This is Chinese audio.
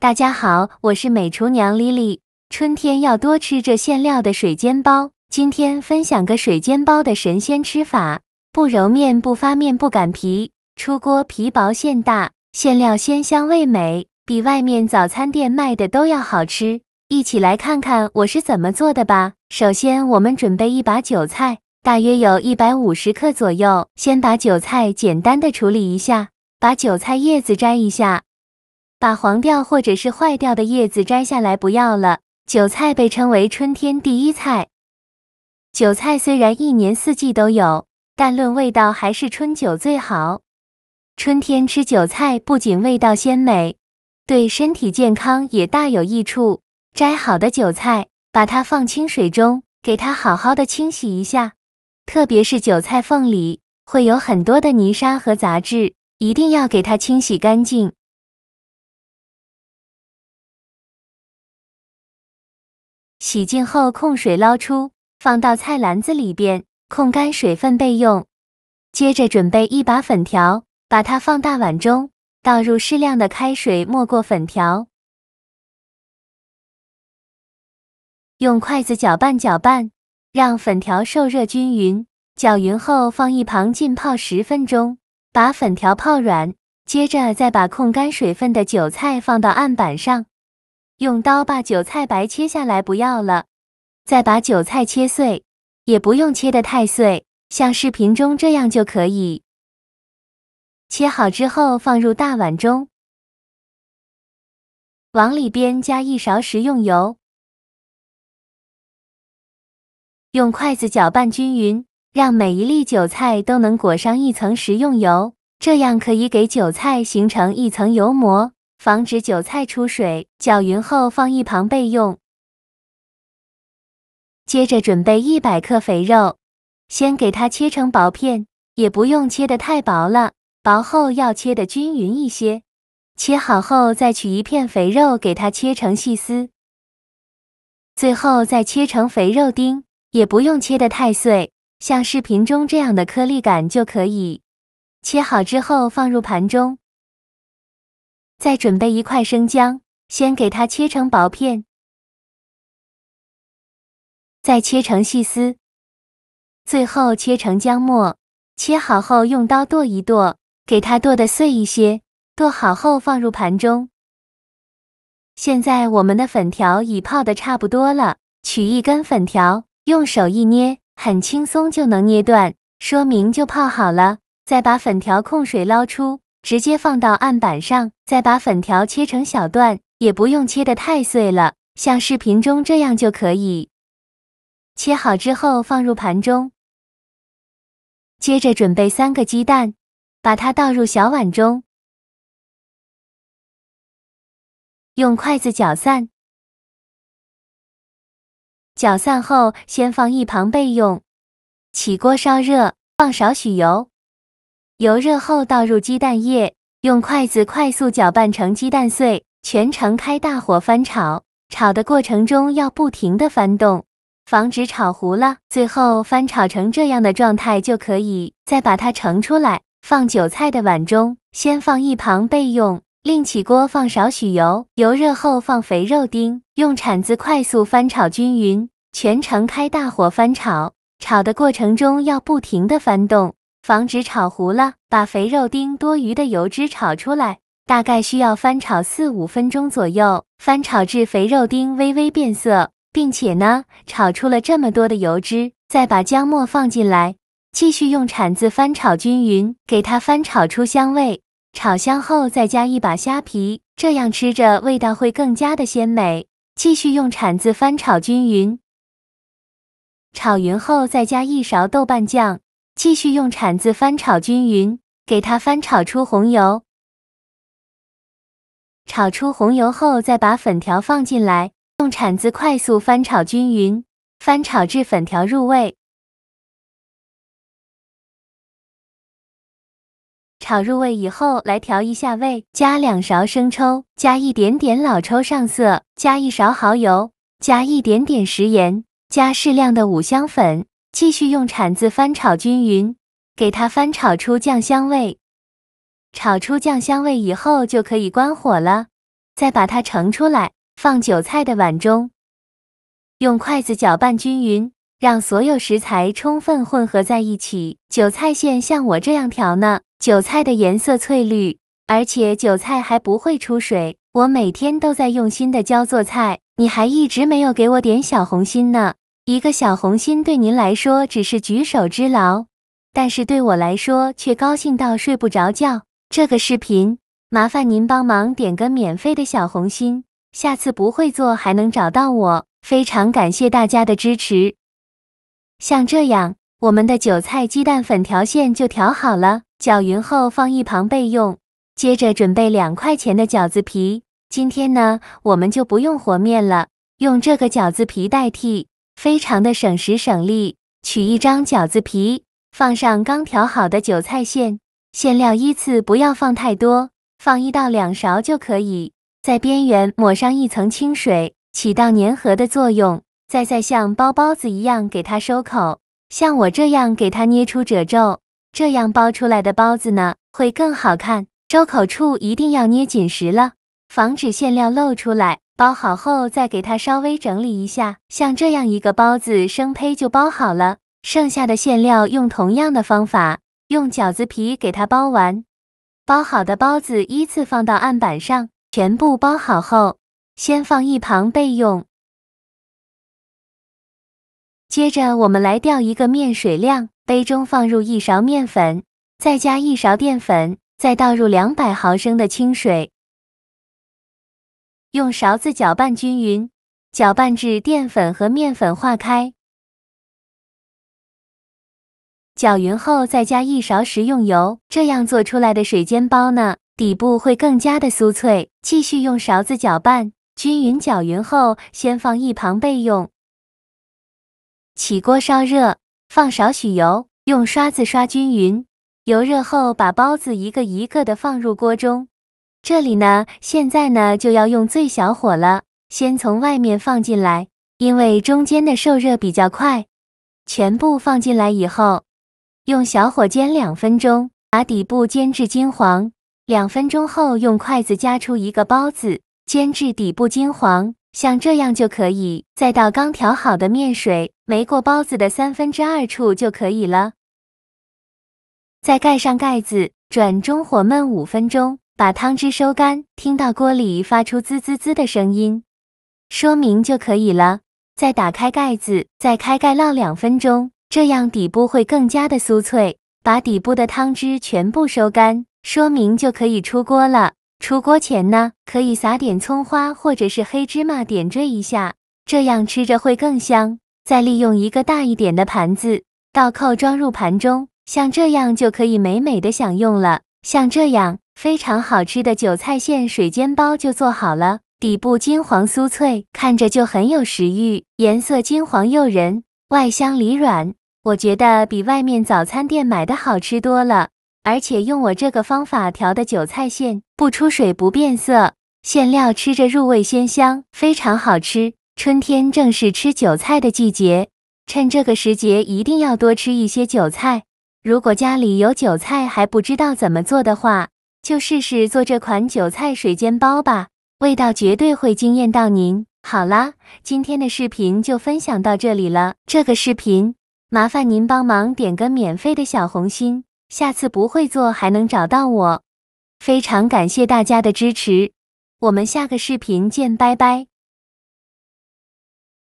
大家好，我是美厨娘丽丽。春天要多吃这馅料的水煎包。今天分享个水煎包的神仙吃法：不揉面、不发面、不擀皮，出锅皮薄馅大，馅料鲜香味美，比外面早餐店卖的都要好吃。一起来看看我是怎么做的吧。首先，我们准备一把韭菜，大约有150克左右。先把韭菜简单的处理一下，把韭菜叶子摘一下。把黄掉或者是坏掉的叶子摘下来不要了。韭菜被称为春天第一菜。韭菜虽然1年4季都有，但论味道还是春韭最好。春天吃韭菜不仅味道鲜美，对身体健康也大有益处。摘好的韭菜，把它放清水中，给它好好的清洗一下。特别是韭菜缝里会有很多的泥沙和杂质，一定要给它清洗干净。洗净后控水捞出，放到菜篮子里边，控干水分备用。接着准备一把粉条，把它放大碗中，倒入适量的开水没过粉条，用筷子搅拌搅拌，让粉条受热均匀。搅匀后放一旁浸泡10分钟，把粉条泡软。接着再把控干水分的韭菜放到案板上。用刀把韭菜白切下来不要了，再把韭菜切碎，也不用切得太碎，像视频中这样就可以。切好之后放入大碗中，往里边加1勺食用油，用筷子搅拌均匀，让每一粒韭菜都能裹上一层食用油，这样可以给韭菜形成一层油膜，防止韭菜出水。搅匀后放一旁备用。接着准备100克肥肉，先给它切成薄片，也不用切得太薄了，薄后要切得均匀一些。切好后再取一片肥肉给它切成细丝，最后再切成肥肉丁，也不用切得太碎，像视频中这样的颗粒感就可以。切好之后放入盘中。再准备1块生姜，先给它切成薄片，再切成细丝，最后切成姜末。切好后用刀剁一剁，给它剁得碎一些。剁好后放入盘中。现在我们的粉条已泡得差不多了，取一根粉条，用手一捏，很轻松就能捏断，说明就泡好了。再把粉条控水捞出，直接放到案板上，再把粉条切成小段，也不用切得太碎了，像视频中这样就可以。切好之后放入盘中。接着准备3个鸡蛋，把它倒入小碗中，用筷子搅散。搅散后先放一旁备用。起锅烧热，放少许油，油热后倒入鸡蛋液，用筷子快速搅拌成鸡蛋碎，全程开大火翻炒。炒的过程中要不停地翻动，防止炒糊了。最后翻炒成这样的状态就可以。再把它盛出来，放韭菜的碗中，先放一旁备用。另起锅放少许油，油热后放肥肉丁，用铲子快速翻炒均匀，全程开大火翻炒。炒的过程中要不停地翻动，防止炒糊了。把肥肉丁多余的油脂炒出来，大概需要翻炒4-5分钟左右，翻炒至肥肉丁微微变色，并且呢，炒出了这么多的油脂，再把姜末放进来，继续用铲子翻炒均匀，给它翻炒出香味。炒香后再加一把虾皮，这样吃着味道会更加的鲜美。继续用铲子翻炒均匀。炒匀后再加1勺豆瓣酱，继续用铲子翻炒均匀，给它翻炒出红油。炒出红油后再把粉条放进来，用铲子快速翻炒均匀，翻炒至粉条入味。炒入味以后来调一下味，加2勺生抽，加一点点老抽上色，加1勺蚝油，加一点点食盐，加适量的五香粉，继续用铲子翻炒均匀，给它翻炒出酱香味。炒出酱香味以后就可以关火了。再把它盛出来，放韭菜的碗中，用筷子搅拌均匀，让所有食材充分混合在一起。韭菜馅像我这样调呢，韭菜的颜色翠绿，而且韭菜还不会出水。我每天都在用心的教做菜，你还一直没有给我点小红心呢。一个小红心对您来说只是举手之劳，但是对我来说却高兴到睡不着觉。这个视频，麻烦您帮忙点个免费的小红心，下次不会做还能找到我。非常感谢大家的支持。像这样，我们的韭菜鸡蛋粉调馅就调好了，搅匀后放一旁备用。接着准备2块钱的饺子皮，今天呢，我们就不用和面了，用这个饺子皮代替，非常的省时省力。取一张饺子皮，放上刚调好的韭菜馅，馅料依次不要放太多，放1到2勺就可以。在边缘抹上一层清水，起到粘合的作用。再像包包子一样给它收口，像我这样给它捏出褶皱，这样包出来的包子呢，会更好看。收口处一定要捏紧实了，防止馅料漏出来。包好后再给它稍微整理一下，像这样一个包子生胚就包好了。剩下的馅料用同样的方法，用饺子皮给它包完。包好的包子依次放到案板上，全部包好后，先放一旁备用。接着我们来调一个面水量，杯中放入1勺面粉，再加1勺淀粉，再倒入200毫升的清水，用勺子搅拌均匀，搅拌至淀粉和面粉化开。搅匀后再加1勺食用油，这样做出来的水煎包呢，底部会更加的酥脆。继续用勺子搅拌，均匀搅匀后，先放一旁备用。起锅烧热，放少许油，用刷子刷均匀。油热后，把包子一个一个的放入锅中。这里呢，现在呢就要用最小火了，先从外面放进来，因为中间的受热比较快。全部放进来以后，用小火煎2分钟，把底部煎至金黄。2分钟后，用筷子夹出一个包子，煎至底部金黄，像这样就可以。再倒刚调好的面水，没过包子的2/3处就可以了。再盖上盖子，转中火焖5分钟，把汤汁收干。听到锅里发出滋滋滋的声音，说明就可以了。再打开盖子，再开盖烙2分钟，这样底部会更加的酥脆。把底部的汤汁全部收干，说明就可以出锅了。出锅前呢，可以撒点葱花或者是黑芝麻点缀一下，这样吃着会更香。再利用一个大一点的盘子，倒扣装入盘中，像这样就可以美美的享用了。像这样非常好吃的韭菜馅水煎包就做好了，底部金黄酥脆，看着就很有食欲，颜色金黄诱人，外香里软。我觉得比外面早餐店买的好吃多了，而且用我这个方法调的韭菜馅，不出水不变色，馅料吃着入味鲜香，非常好吃。春天正是吃韭菜的季节，趁这个时节一定要多吃一些韭菜。如果家里有韭菜还不知道怎么做的话，就试试做这款韭菜水煎包吧，味道绝对会惊艳到您。好啦，今天的视频就分享到这里了。这个视频麻烦您帮忙点个免费的小红心，下次不会做还能找到我。非常感谢大家的支持，我们下个视频见，拜拜。